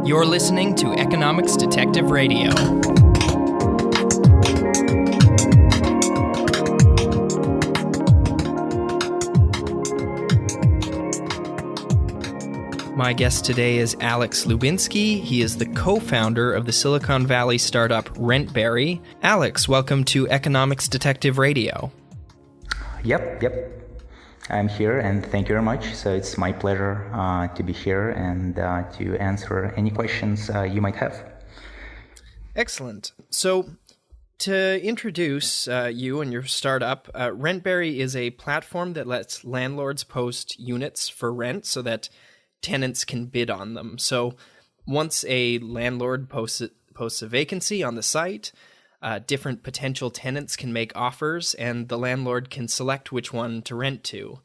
You're listening to Economics Detective Radio. My guest today is Alex Lubinsky. He is the co-founder of the Silicon Valley startup Rentberry. Alex, welcome to Economics Detective Radio. Yep. I'm here, and thank you very much. So it's my pleasure to be here and to answer any questions you might have. Excellent. So to introduce you and your startup, Rentberry is a platform that lets landlords post units for rent so that tenants can bid on them. So once a landlord posts a vacancy on the site, different potential tenants can make offers, and the landlord can select which one to rent to.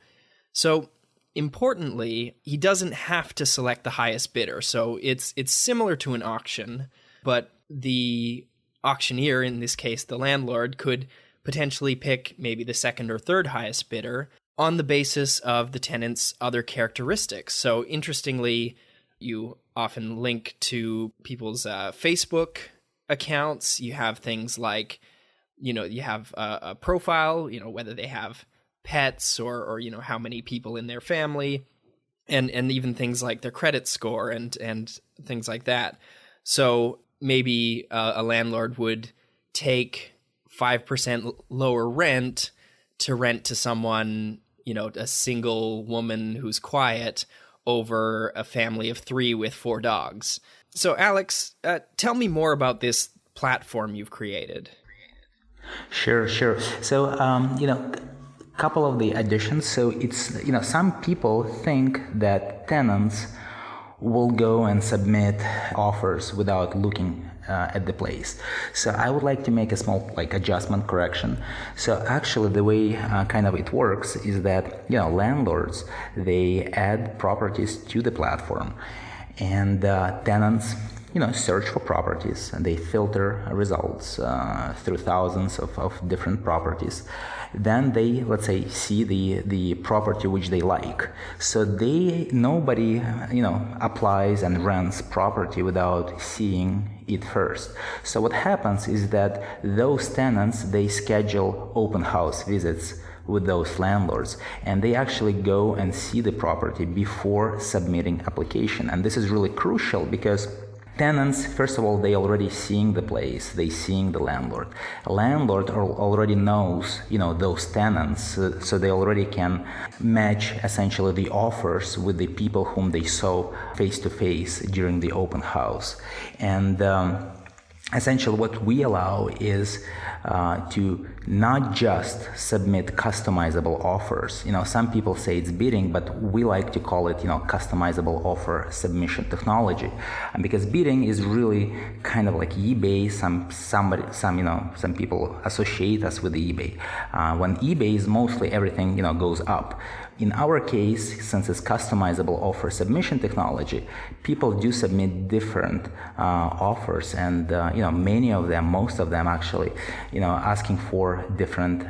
So importantly, he doesn't have to select the highest bidder. So it's similar to an auction, but the auctioneer, in this case the landlord, could potentially pick maybe the second or third highest bidder on the basis of the tenant's other characteristics. So interestingly, you often link to people's Facebook accounts. You have things like, you have a profile, whether they have pets or how many people in their family, and even things like their credit score and things like that. So maybe a landlord would take 5% lower rent to rent to someone, a single woman who's quiet over a family of 3 with 4 dogs. So Alex, tell me more about this platform you've created. Sure. So, a couple of the additions. So it's, some people think that tenants will go and submit offers without looking at the place. So I would like to make a small adjustment correction. So actually the way it works is that landlords, they add properties to the platform, and tenants search for properties, and they filter results through thousands of different properties. Then they, let's say, see the property which they like. So nobody applies and rents property without seeing it first. So what happens is that those tenants, they schedule open house visits with those landlords, and they actually go and see the property before submitting application. And this is really crucial because tenants, first of all, they already seeing the place, they seeing the landlord. A landlord already knows, those tenants, so they already can match essentially the offers with the people whom they saw face to face during the open house. And essentially what we allow is to not just submit customizable offers. Some people say it's bidding, but we like to call it, customizable offer submission technology. And because bidding is really kind of like eBay. Some people associate us with eBay. When eBay is mostly everything, goes up. In our case, since it's customizable offer submission technology, people do submit different offers, and many of them, most of them actually, asking for different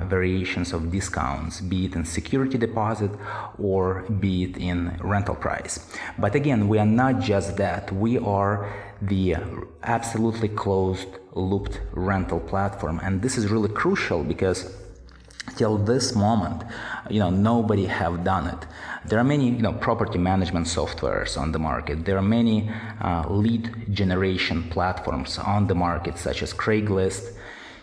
variations of discounts, be it in security deposit or be it in rental price. But again, we are not just that. We are the absolutely closed looped rental platform, and this is really crucial because till this moment, nobody have done it. There are many, property management softwares on the market. There are many lead generation platforms on the market, such as Craigslist,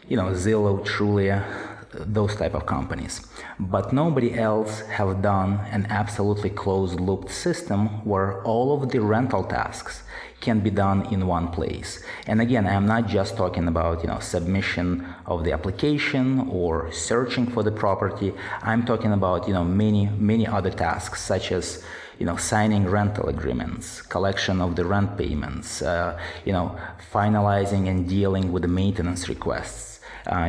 Zillow, Trulia, those type of companies. But nobody else have done an absolutely closed-looped system where all of the rental tasks can be done in one place. And again, I'm not just talking about, submission of the application or searching for the property. I'm talking about, many other tasks, such as signing rental agreements, collection of the rent payments, finalizing and dealing with the maintenance requests,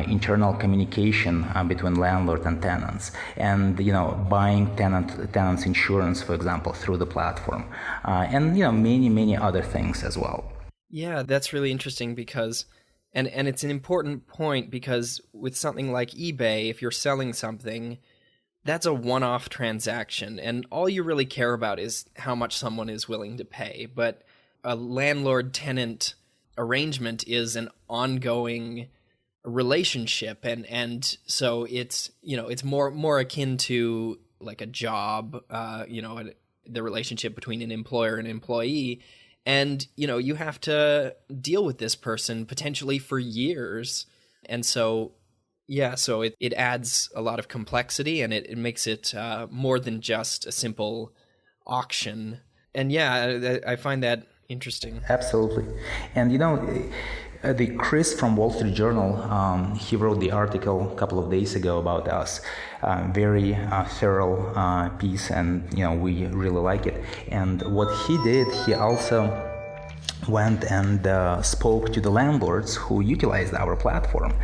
internal communication between landlord and tenants, and buying tenants insurance, for example, through the platform, and many other things as well. Yeah, that's really interesting because and it's an important point, because with something like eBay, if you're selling something, that's a one-off transaction, and all you really care about is how much someone is willing to pay. But a landlord-tenant arrangement is an ongoing relationship, and so it's it's more akin to like a job, the relationship between an employer and employee, and you have to deal with this person potentially for years, and so yeah, so it adds a lot of complexity, and it makes it more than just a simple auction. And yeah, I find that interesting. Absolutely. And the Chris from Wall Street Journal, he wrote the article a couple of days ago about us. Very thorough piece, and we really like it. And what he did, he also went and spoke to the landlords who utilized our platform.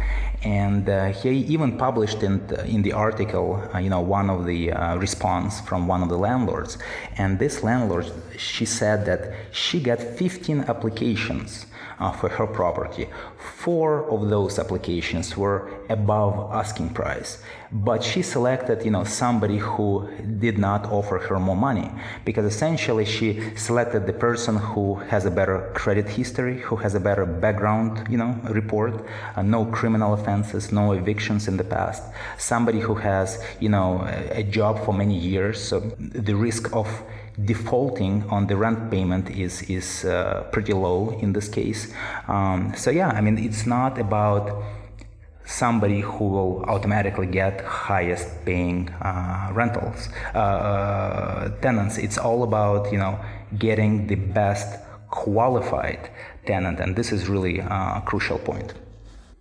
And he even published in the article, one of the response from one of the landlords. And this landlord, she said that she got 15 applications for her property. 4 of those applications were above asking price, but she selected somebody who did not offer her more money, because essentially she selected the person who has a better credit history, who has a better background report, no criminal offenses, no evictions in the past, somebody who has a job for many years, so the risk of defaulting on the rent payment is pretty low in this case. So yeah, I mean, it's not about somebody who will automatically get highest paying rentals, tenants. It's all about getting the best qualified tenant, and this is really a crucial point.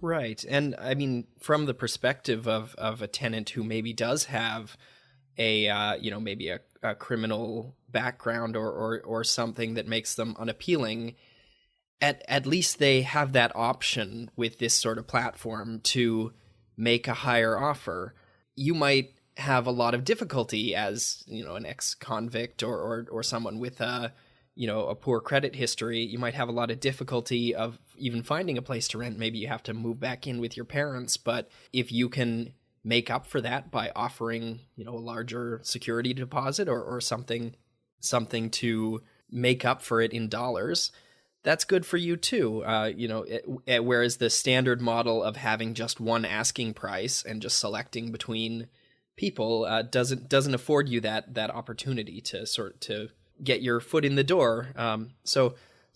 Right. And I mean, from the perspective of a tenant who maybe does have a maybe a criminal background or something that makes them unappealing, at least they have that option with this sort of platform to make a higher offer. You might have a lot of difficulty as an ex-convict or someone with a poor credit history. You might have a lot of difficulty of even finding a place to rent. Maybe you have to move back in with your parents, but if you can make up for that by offering a larger security deposit or something to make up for it in dollars, that's good for you too. Whereas the standard model of having just one asking price and just selecting between people doesn't afford you that opportunity to get your foot in the door. So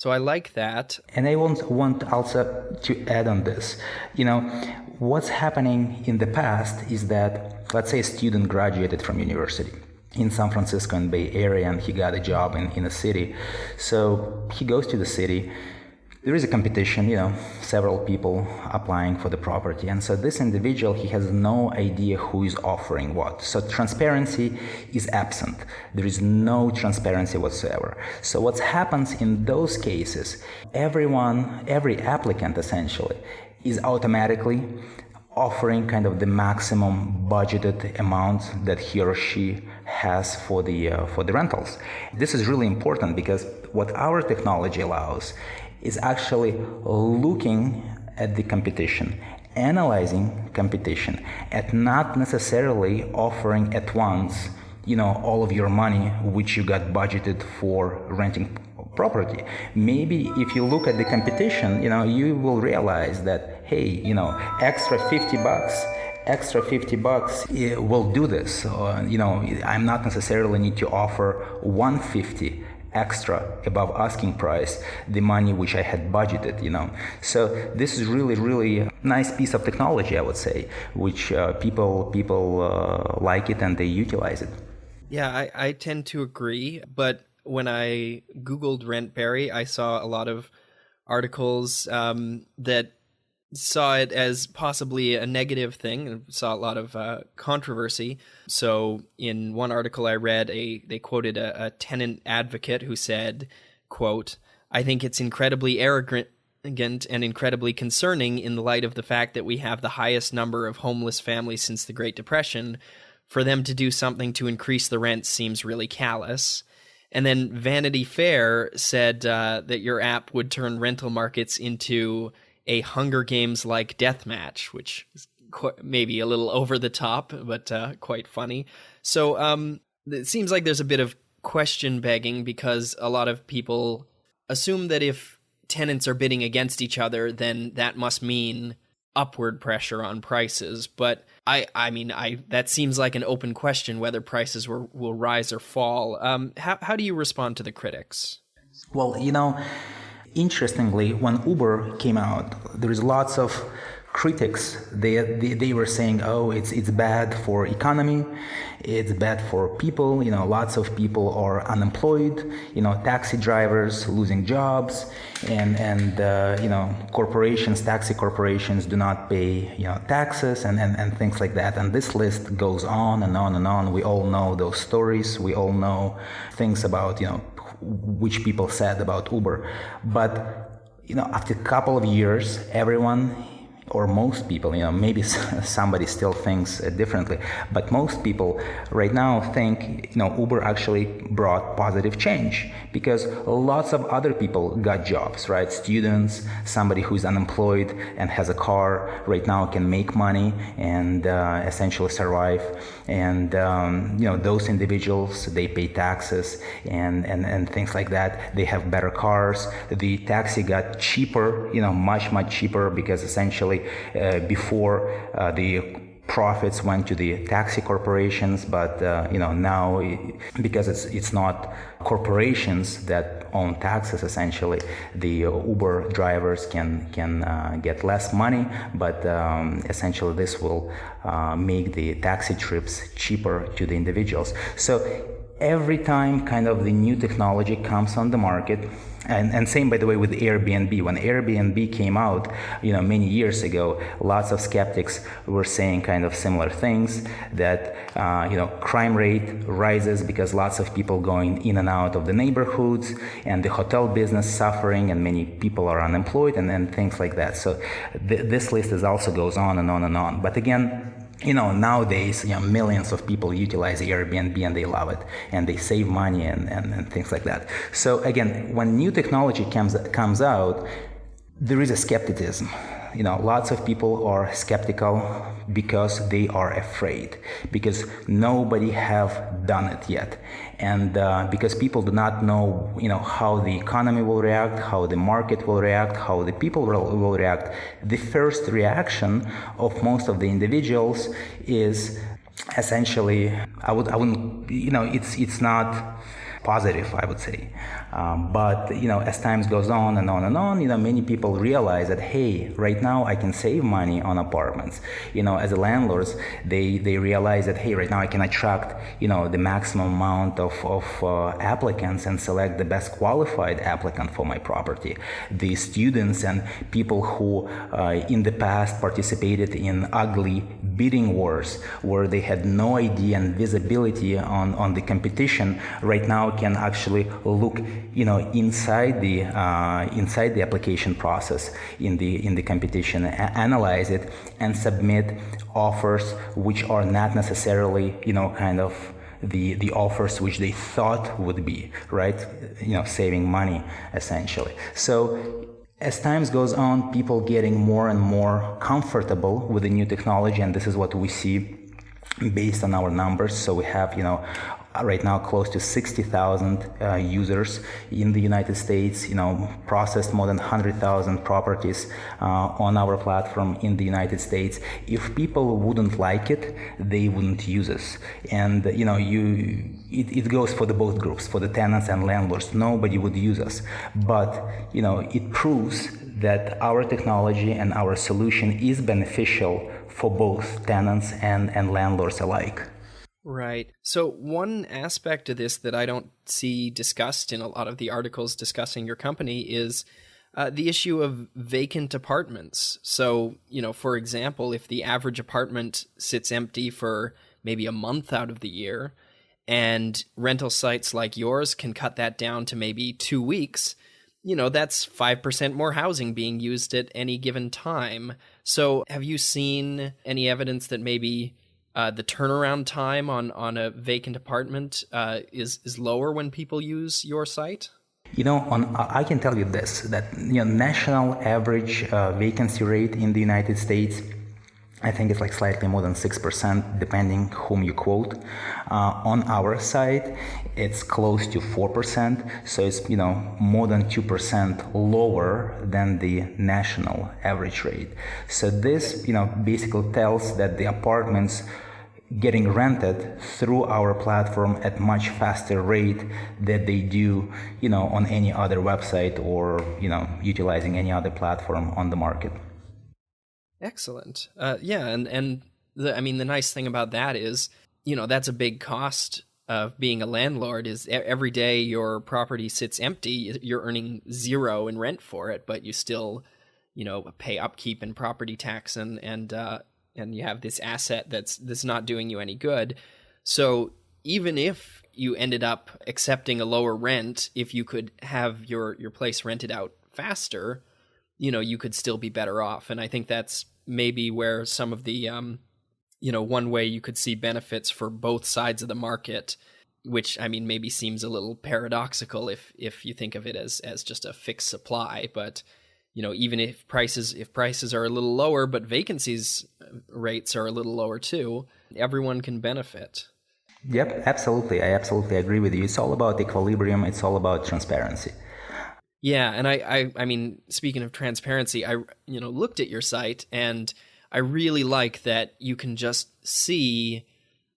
I like that. And I want also to add on this. What's happening in the past is that, let's say a student graduated from university in San Francisco and Bay Area, and he got a job in a city. So he goes to the city. There is a competition, several people applying for the property. And so this individual, he has no idea who is offering what. So transparency is absent. There is no transparency whatsoever. So what happens in those cases, every applicant essentially is automatically offering kind of the maximum budgeted amount that he or she has for the rentals. This is really important because what our technology allows is actually looking at the competition, analyzing competition, and not necessarily offering at once, all of your money which you got budgeted for renting property. Maybe if you look at the competition, you will realize that, hey, extra $50 will do this. I'm not necessarily need to offer $150 extra above asking price, the money which I had budgeted, So this is really, really a nice piece of technology, I would say, which people like it and they utilize it. Yeah, I tend to agree, but when I Googled Rentberry, I saw a lot of articles that saw it as possibly a negative thing and saw a lot of controversy. So in one article I read, they quoted a tenant advocate who said, quote, "I think it's incredibly arrogant and incredibly concerning in the light of the fact that we have the highest number of homeless families since the Great Depression. For them to do something to increase the rent seems really callous." And then Vanity Fair said that your app would turn rental markets into a Hunger Games-like deathmatch, which is maybe a little over the top, but quite funny. So it seems like there's a bit of question begging because a lot of people assume that if tenants are bidding against each other, then that must mean upward pressure on prices. But I mean, that seems like an open question whether prices will rise or fall. How do you respond to the critics? Well, interestingly, when Uber came out, there is lots of critics. They were saying, oh, it's bad for economy, it's bad for people. Lots of people are unemployed. Taxi drivers losing jobs, and corporations, taxi corporations do not pay taxes and things like that. And this list goes on and on and on. We all know those stories. We all know things about which people said about Uber. But after a couple of years, everyone, or most people, maybe somebody still thinks differently, but most people right now think, Uber actually brought positive change, because lots of other people got jobs, right? Students, somebody who's unemployed and has a car right now can make money and essentially survive. And, those individuals, they pay taxes and things like that. They have better cars. The taxi got cheaper, much, much cheaper, because essentially before the profits went to the taxi corporations, but now because it's not corporations that own taxes, essentially the Uber drivers can get less money, but essentially this will make the taxi trips cheaper to the individuals. So every time kind of the new technology comes on the market, and same, by the way, with Airbnb. When Airbnb came out, many years ago, lots of skeptics were saying kind of similar things, that, crime rate rises because lots of people going in and out of the neighborhoods, and the hotel business suffering, and many people are unemployed, and things like that. So this list also goes on and on and on. But again, nowadays, millions of people utilize Airbnb and they love it and they save money and things like that. So again, when new technology comes out, there is a skepticism. Lots of people are skeptical because they are afraid, because nobody have done it yet. And because people do not know, how the economy will react, how the market will react, how the people will react. The first reaction of most of the individuals is essentially, I wouldn't, it's not positive, I would say. But, as time goes on and on and on, many people realize that, hey, right now I can save money on apartments. As a landlords, they realize that, hey, right now I can attract, the maximum amount of applicants and select the best qualified applicant for my property. The students and people who in the past participated in ugly bidding wars, where they had no idea and visibility on the competition, right now can actually look inside the application process in the competition, analyze it and submit offers which are not necessarily kind of the offers which they thought would be, right, saving money essentially. So as time goes on, people getting more and more comfortable with the new technology, and this is what we see based on our numbers. So we have right now close to 60,000 users in the United States, processed more than 100,000 properties on our platform in the United States. If people wouldn't like it, they wouldn't use us. And it goes for both groups, for the tenants and landlords. Nobody would use us. But it proves that our technology and our solution is beneficial for both tenants and landlords alike. Right. So one aspect of this that I don't see discussed in a lot of the articles discussing your company is the issue of vacant apartments. So, for example, if the average apartment sits empty for maybe a month out of the year, and rental sites like yours can cut that down to maybe 2 weeks, that's 5% more housing being used at any given time. So have you seen any evidence that maybe the turnaround time on a vacant apartment is lower when people use your site? I can tell you this, that national average vacancy rate in the United States I think it's like slightly more than 6%, depending whom you quote. On our side, it's close to 4%, so it's more than 2% lower than the national average rate. So this basically tells that the apartments getting rented through our platform at much faster rate than they do on any other website or utilizing any other platform on the market. Excellent. Yeah, and the nice thing about that is, that's a big cost of being a landlord is every day your property sits empty, you're earning zero in rent for it, but you still, pay upkeep and property tax and you have this asset that's not doing you any good. So even if you ended up accepting a lower rent, if you could have your place rented out faster, you could still be better off. And I think that's maybe where some of the, one way you could see benefits for both sides of the market, which maybe seems a little paradoxical if you think of it as just a fixed supply. But, even if prices are a little lower, but vacancies rates are a little lower too, everyone can benefit. Yep, absolutely. I absolutely agree with you. It's all about equilibrium. It's all about transparency. Yeah, and I speaking of transparency, I looked at your site and I really like that you can just see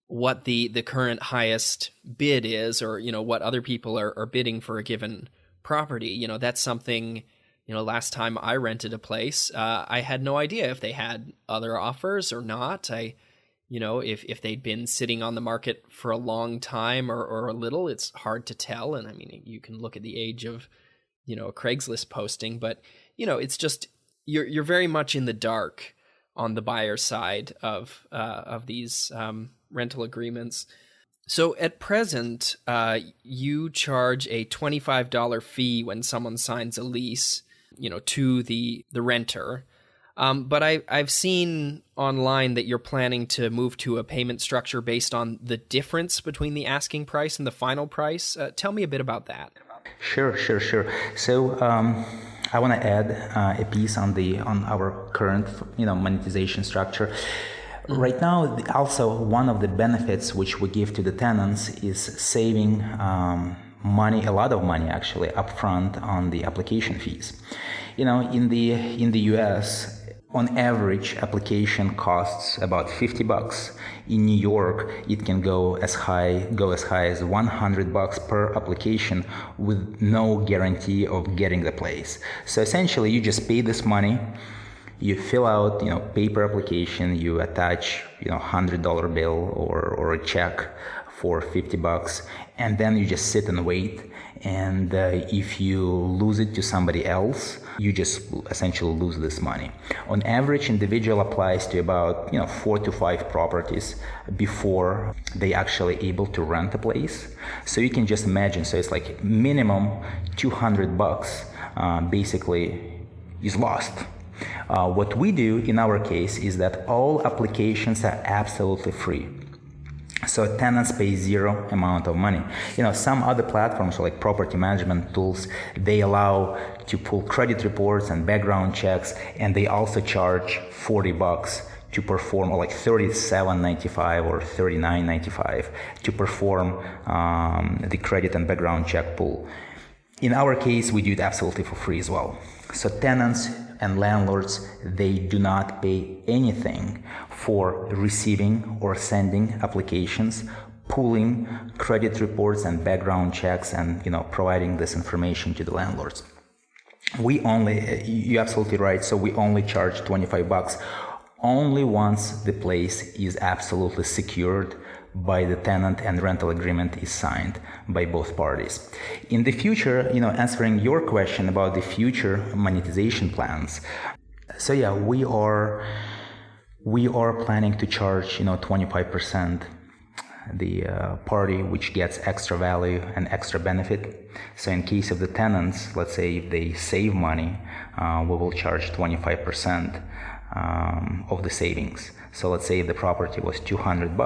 what the current highest bid is, or what other people are bidding for a given property. That's something, last time I rented a place, I had no idea if they had other offers or not. If they'd been sitting on the market for a long time or a little, it's hard to tell. And you can look at the age of a Craigslist posting, but it's just you're very much in the dark on the buyer side of these rental agreements. So at present, you charge a $25 fee when someone signs a lease, to the renter. But I've seen online that you're planning to move to a payment structure based on the difference between the asking price and the final price. Tell me a bit about that. Sure. So I want to add a piece on our current monetization structure. Right now, also one of the benefits which we give to the tenants is saving money, a lot of money actually, upfront on the application fees. In the US, on average, application costs about $50. In New York, it can go as high as $100 per application with no guarantee of getting the place. So essentially, you just pay this money. You fill out, paper application. You attach, $100 bill or a check for $50, and then you just sit and wait. And if you lose it to somebody else, you just essentially lose this money. On average, individual applies to about 4 to 5 properties before they actually able to rent a place. So you can just imagine. So it's like minimum $200 basically is lost. What we do in our case is that all applications are absolutely free. So tenants pay zero amount of money. Some other platforms like property management tools, they allow to pull credit reports and background checks, and they also charge $40 to perform, or like $37.95 or $39.95 to perform the credit and background check pull. In our case, we do it absolutely for free as well. So tenants and landlords, they do not pay anything for receiving or sending applications, pulling credit reports and background checks, and providing this information to the landlords. You're absolutely right. So we only charge $25 only once the place is absolutely secured by the tenant and rental agreement is signed by both parties. In the future, answering your question about the future monetization plans. So yeah, we are planning to charge 25% the party which gets extra value and extra benefit. So in case of the tenants, let's say if they save money, we will charge 25% of the savings. So let's say if the property was $200,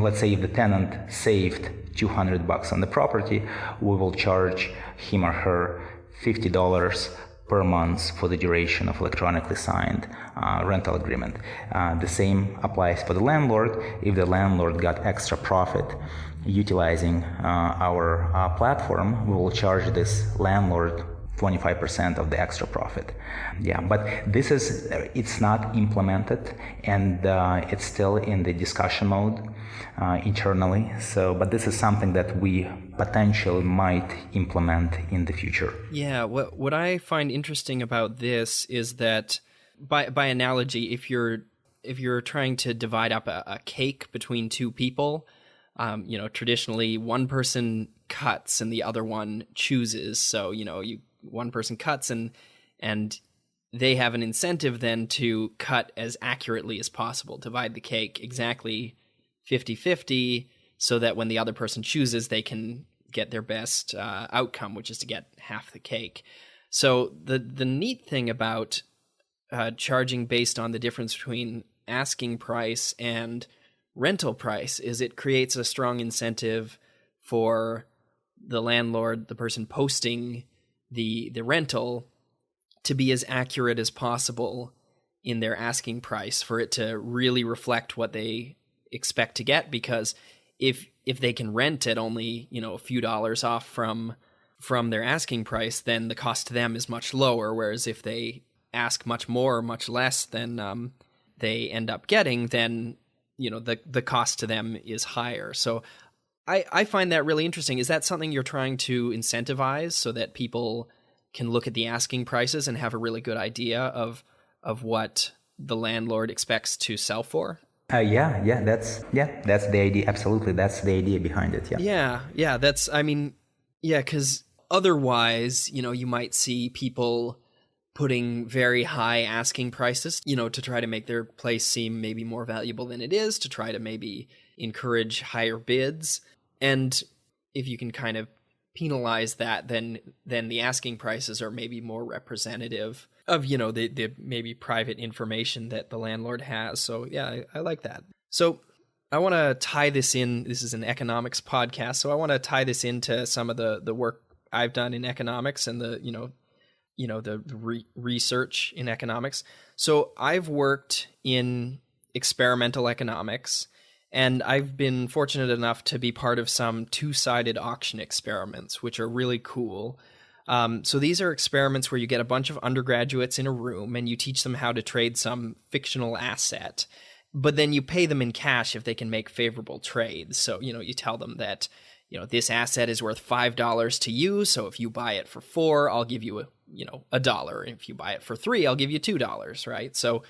let's say if the tenant saved $200 on the property, we will charge him or her $50 per month for the duration of electronically signed rental agreement. The same applies for the landlord. If the landlord got extra profit utilizing our platform, we will charge this landlord 25% of the extra profit. Yeah, but it's not implemented, and it's still in the discussion mode internally. But this is something that we potentially might implement in the future. Yeah, what I find interesting about this is that by analogy, if you're trying to divide up a cake between two people, traditionally one person cuts and the other one chooses. So, one person cuts and they have an incentive then to cut as accurately as possible, divide the cake exactly 50-50, so that when the other person chooses, they can get their best outcome, which is to get half the cake. So the neat thing about charging based on the difference between asking price and rental price is it creates a strong incentive for the landlord, the person posting the rental, to be as accurate as possible in their asking price, for it to really reflect what they expect to get. Because if they can rent at only a few dollars off from their asking price, then the cost to them is much lower. Whereas if they ask much more or much less than they end up getting, then the cost to them is higher. So I find that really interesting. Is that something you're trying to incentivize so that people can look at the asking prices and have a really good idea of what the landlord expects to sell for? That's the idea. Absolutely, that's the idea behind it. Yeah. Because otherwise, you might see people putting very high asking prices, to try to make their place seem maybe more valuable than it is, to try to maybe encourage higher bids. And if you can kind of penalize that, then the asking prices are maybe more representative of, the maybe private information that the landlord has. So yeah, I like that. So I want to tie this in. This is an economics podcast, so I want to tie this into some of the work I've done in economics and the research in economics. So I've worked in experimental economics, and I've been fortunate enough to be part of some two-sided auction experiments, which are really cool. So these are experiments where you get a bunch of undergraduates in a room and you teach them how to trade some fictional asset, but then you pay them in cash if they can make favorable trades. So, you tell them that, this asset is worth $5 to you. So if you buy it for $4, I'll give you $1. If you buy it for $3, I'll give you $2, right? So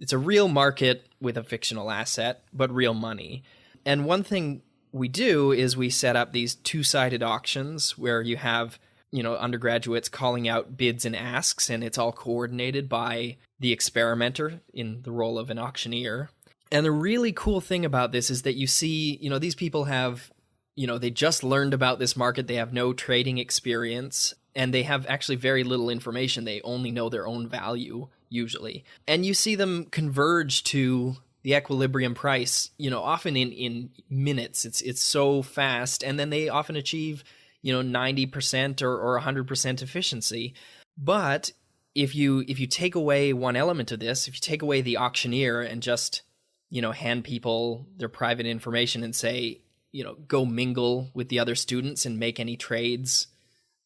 it's a real market with a fictional asset, but real money. And one thing we do is we set up these two-sided auctions where you have, undergraduates calling out bids and asks, and it's all coordinated by the experimenter in the role of an auctioneer. And the really cool thing about this is that you see, these people have, they just learned about this market. They have no trading experience, and they have actually very little information. They only know their own value, usually. And you see them converge to the equilibrium price, often in minutes. It's so fast. And then they often achieve, 90% or 100% efficiency. But if you take away one element of this, if you take away the auctioneer and just, hand people their private information and say, go mingle with the other students and make any trades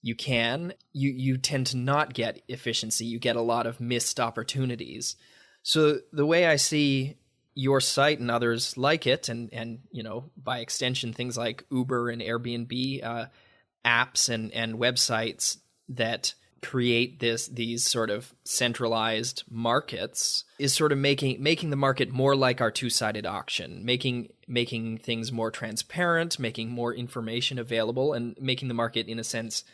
you can, you tend to not get efficiency. You get a lot of missed opportunities. So the way I see your site and others like it, and by extension, things like Uber and Airbnb, apps and websites that create these sort of centralized markets, is sort of making the market more like our two-sided auction, making things more transparent, making more information available, and making the market, in a sense,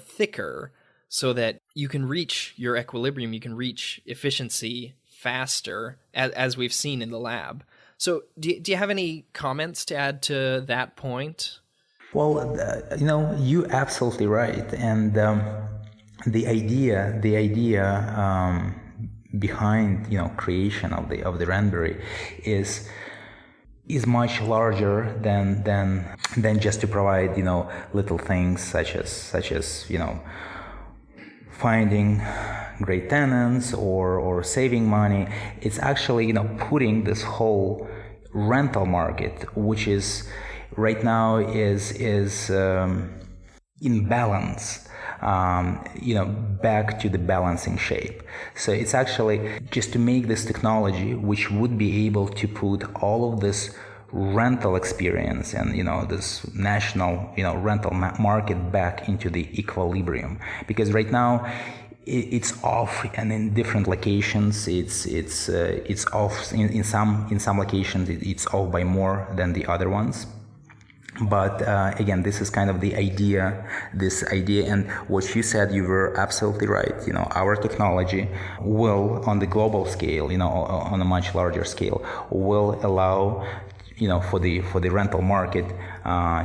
thicker, so that you can reach your equilibrium, you can reach efficiency faster, as we've seen in the lab. So do you have any comments to add to that point? Well, you're absolutely right. And the idea behind creation of the Rentberry is much larger than just to provide little things such as finding great tenants or saving money. It's actually, putting this whole rental market, which is right now is in balance, back to the balancing shape. So it's actually just to make this technology which would be able to put all of this rental experience and this national rental market back into the equilibrium, because right now it's off, and in different locations it's off. In some locations it's off by more than the other ones. But again, this is kind of this idea, and what you said, you were absolutely right. Our technology will, on the global scale, on a much larger scale, will allow for the rental market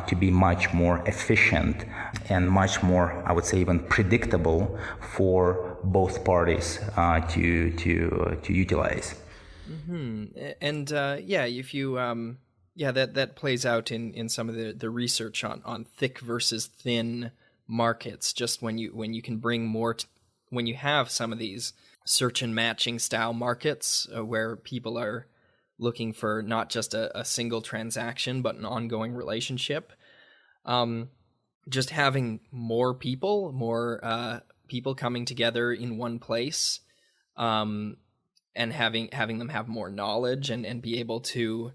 to be much more efficient and much more, I would say, even predictable for both parties to utilize. Mm-hmm. And if you that plays out in some of the research on thick versus thin markets. Just when you can bring more, when you have some of these search and matching style markets where people are looking for not just a single transaction, but an ongoing relationship. Just having more people coming together in one place, and having them have more knowledge and be able to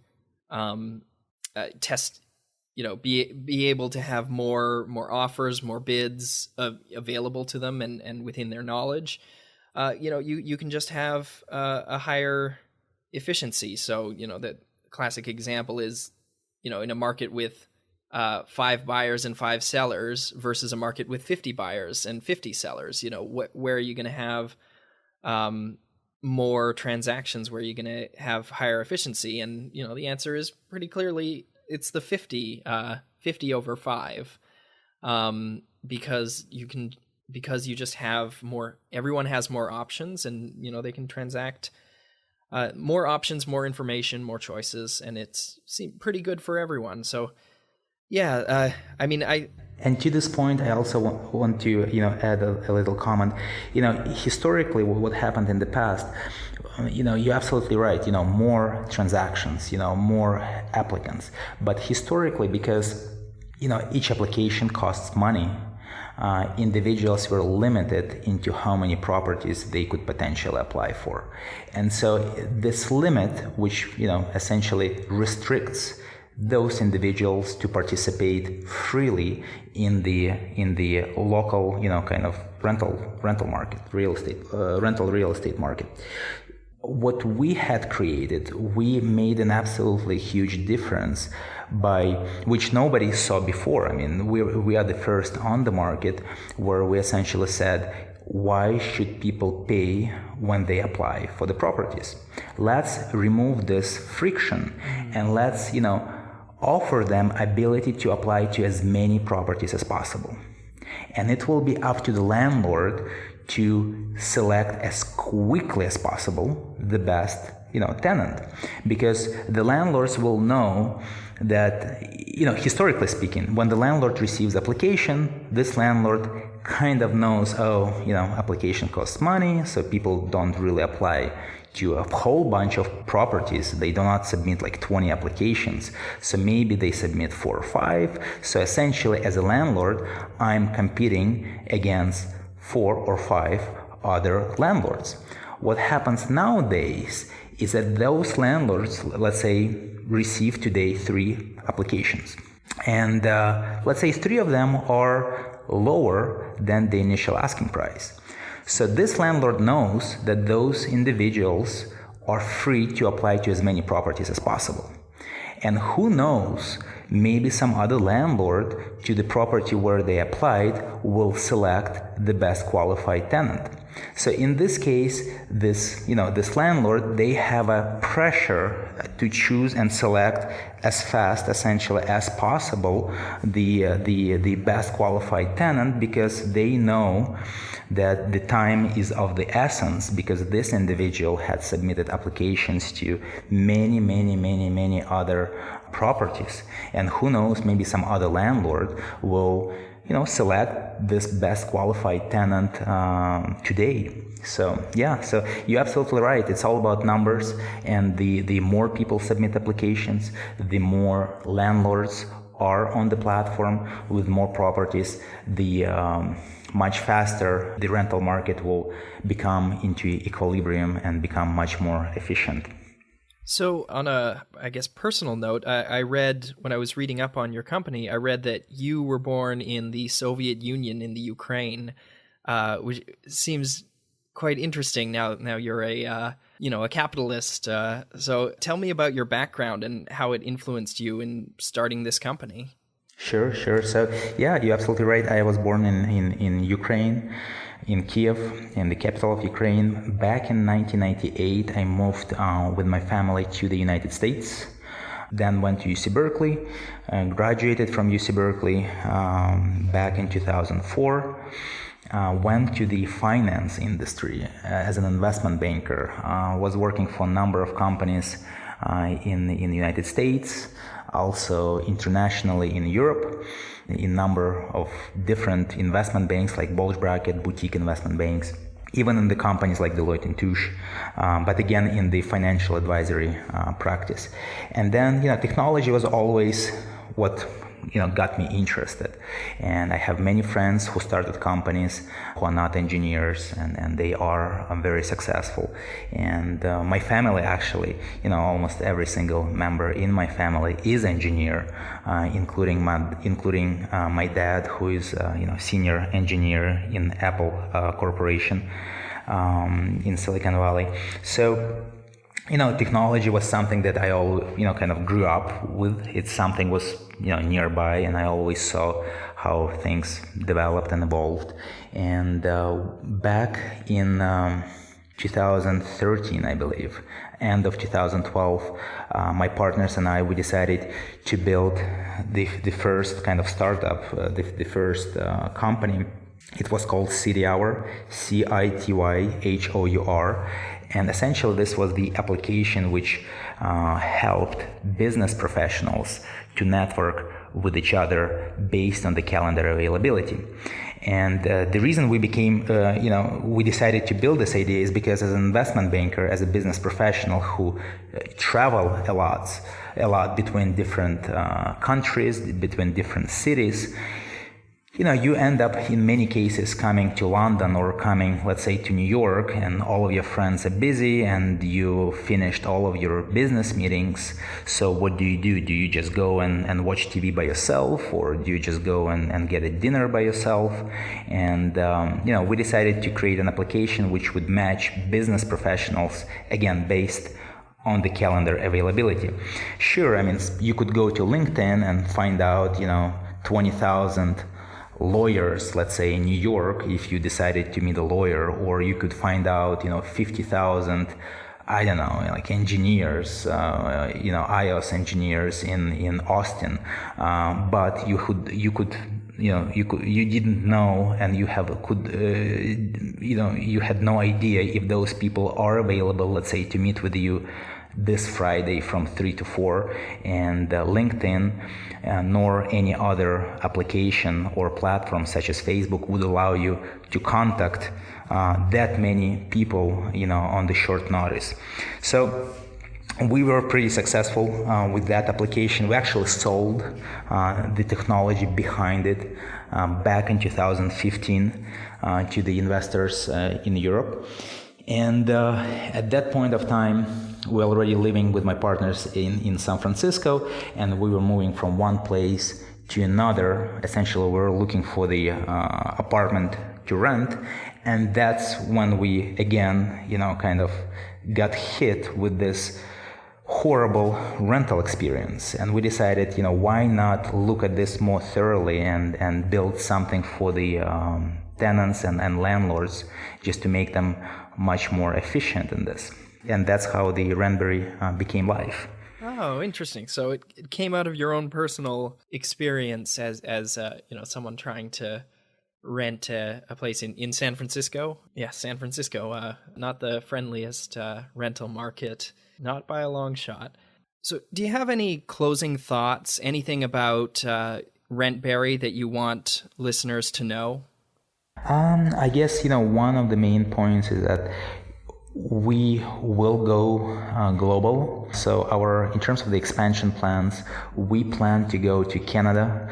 test, be able to have more offers, more bids available to them and within their knowledge. You can just have a higher efficiency. So, the classic example is, in a market with 5 buyers and 5 sellers versus a market with 50 buyers and 50 sellers, where are you going to have more transactions, where you're going to have higher efficiency? And, the answer is pretty clearly it's the 50 over 5, because you just have more, everyone has more options, and, they can transact more options, more information, more choices, and it's pretty good for everyone. So, And to this point, I also want to, add a little comment. Historically, what happened in the past, you're absolutely right. More transactions, more applicants. But historically, because, each application costs money, individuals were limited into how many properties they could potentially apply for. And so this limit, which, essentially restricts those individuals to participate freely in the local, kind of rental market, rental real estate market. What we had created, we made an absolutely huge difference by which nobody saw before. I mean, we are the first on the market where we essentially said, why should people pay when they apply for the properties? Let's remove this friction and let's, offer them ability to apply to as many properties as possible. And it will be up to the landlord to select as quickly as possible the best, tenant, because the landlords will know that, historically speaking, when the landlord receives application, this landlord kind of knows, application costs money, so people don't really apply to a whole bunch of properties. They do not submit like 20 applications. So maybe they submit 4 or 5. So essentially, as a landlord, I'm competing against 4 or 5 other landlords. What happens nowadays is that those landlords, let's say, receive today 3 applications. And let's say 3 of them are lower than the initial asking price. So this landlord knows that those individuals are free to apply to as many properties as possible. And who knows, maybe some other landlord to the property where they applied will select the best qualified tenant. So in this case, this landlord, they have a pressure to choose and select as fast, essentially, as possible the best qualified tenant, because they know that the time is of the essence, because this individual had submitted applications to many other properties. And who knows, maybe some other landlord will select this best qualified tenant today. So you're absolutely right. It's all about numbers, and the more people submit applications, the more landlords are on the platform with more properties, the much faster the rental market will become into equilibrium and become much more efficient. So on a, I guess, personal note, I read, when I was reading up on your company, I read that you were born in the Soviet Union in the Ukraine, which seems quite interesting. Now you're a capitalist. So tell me about your background and how it influenced you in starting this company. Sure. So you're absolutely right. I was born in Ukraine, in Kiev, in the capital of Ukraine. Back in 1998, I moved with my family to the United States. Then went to UC Berkeley, graduated from UC Berkeley back in 2004. Went to the finance industry as an investment banker. Was working for a number of companies in the United States, also internationally in Europe, in number of different investment banks like bulge bracket, boutique investment banks, even in the companies like Deloitte and Touche, but again in the financial advisory practice. And then technology was always what got me interested. And I have many friends who started companies who are not engineers, and they are very successful. And my family actually, almost every single member in my family is engineer, including my dad, who is senior engineer in Apple Corporation in Silicon Valley. So technology was something that I all kind of grew up with. It's something was nearby, and I always saw how things developed and evolved. And back in 2013, I believe, end of 2012, my partners and I, we decided to build the first kind of startup, the first company. It was called City Hour, CITYHOUR, and essentially this was the application which helped business professionals to network with each other based on the calendar availability. And the reason we became, we decided to build this idea is because as an investment banker, as a business professional who travel a lot between different countries, between different cities, you end up in many cases coming to London or coming, let's say, to New York, and all of your friends are busy and you finished all of your business meetings. So what do? Do you just go and watch TV by yourself, or do you just go and get a dinner by yourself? And, we decided to create an application which would match business professionals, again, based on the calendar availability. Sure, you could go to LinkedIn and find out, 20,000 lawyers, let's say in New York, if you decided to meet a lawyer, or you could find out 50,000 like engineers, iOS engineers in Austin, but you didn't know, and you had no idea if those people are available, let's say, to meet with you this Friday from 3 to 4, and LinkedIn nor any other application or platform such as Facebook would allow you to contact that many people on the short notice. So we were pretty successful with that application. We actually sold the technology behind it back in 2015 to the investors in Europe. And at that point of time, we were already living with my partners in San Francisco, and we were moving from one place to another. Essentially, we were looking for the apartment to rent, and that's when we again, kind of got hit with this horrible rental experience. And we decided, why not look at this more thoroughly and build something for the tenants and landlords, just to make them much more efficient in this. And that's how the Rentberry became live. Oh, interesting. So it came out of your own personal experience as someone trying to rent a place in San Francisco. Yeah, San Francisco, not the friendliest rental market, not by a long shot. So do you have any closing thoughts, anything about Rentberry that you want listeners to know? I guess, one of the main points is that we will go global. So in terms of the expansion plans, we plan to go to Canada,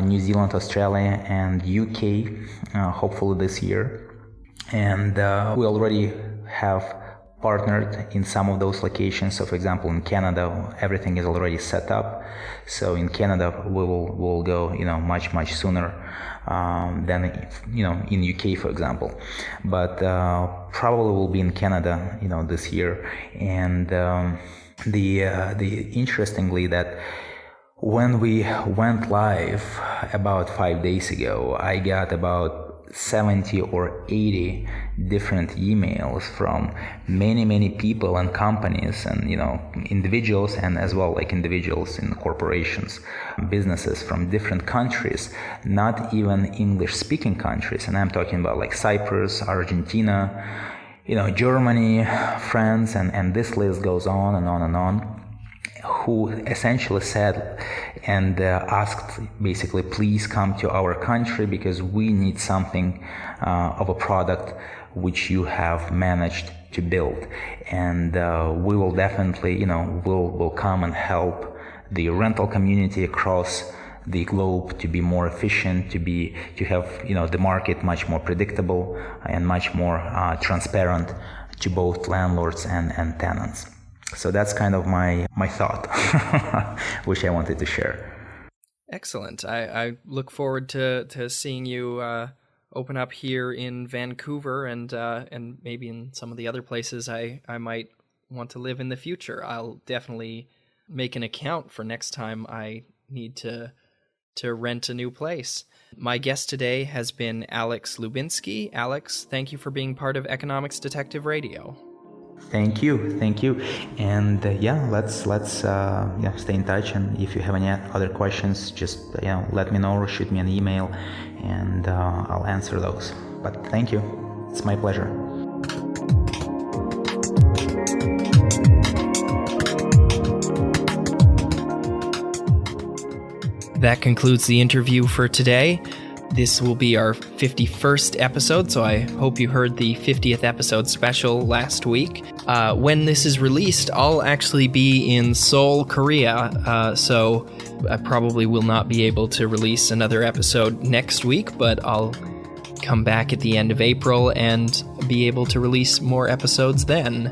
New Zealand, Australia, and UK, hopefully this year. And we already have partnered in some of those locations. So for example, in Canada, everything is already set up. So in Canada, we'll go, much sooner than, in UK, for example. But probably will be in Canada, this year. And the interestingly that when we went live about 5 days ago, I got about 70 or 80 different emails from many people and companies and individuals, and as well like individuals in corporations, businesses from different countries, not even English speaking countries, and I'm talking about like Cyprus, Argentina, Germany, France, and this list goes on and on and on, who essentially said and asked basically, please come to our country because we need something of a product which you have managed to build. And we will definitely, we'll come and help the rental community across the globe to be more efficient, to have, the market much more predictable and much more transparent to both landlords and tenants. So that's kind of my thought, which I wanted to share. Excellent. I look forward to seeing you open up here in Vancouver and maybe in some of the other places I might want to live in the future. I'll definitely make an account for next time I need to rent a new place. My guest today has been Alex Lubinsky. Alex, thank you for being part of Economics Detective Radio. Thank you, and let's stay in touch. And if you have any other questions, just let me know or shoot me an email, and I'll answer those. But thank you, it's my pleasure. That concludes the interview for today. This will be our 51st episode, so I hope you heard the 50th episode special last week. When this is released, I'll actually be in Seoul, Korea, so I probably will not be able to release another episode next week, but I'll come back at the end of April and be able to release more episodes then.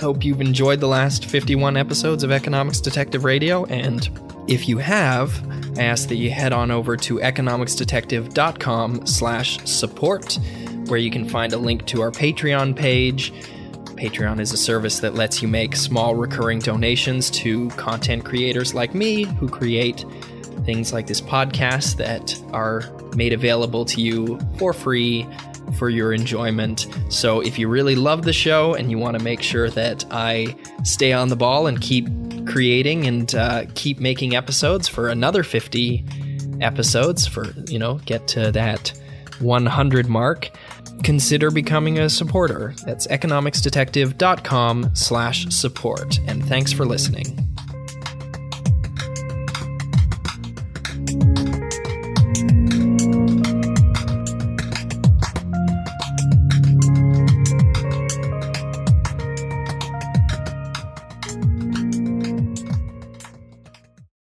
Hope you've enjoyed the last 51 episodes of Economics Detective Radio, and if you have, I ask that you head on over to economicsdetective.com/support, where you can find a link to our Patreon page. Patreon is a service that lets you make small recurring donations to content creators like me who create things like this podcast that are made available to you for free for your enjoyment. So if you really love the show and you want to make sure that I stay on the ball and keep creating and keep making episodes for another 50 episodes get to that 100 mark, consider becoming a supporter. That's economicsdetective.com/support. And thanks for listening.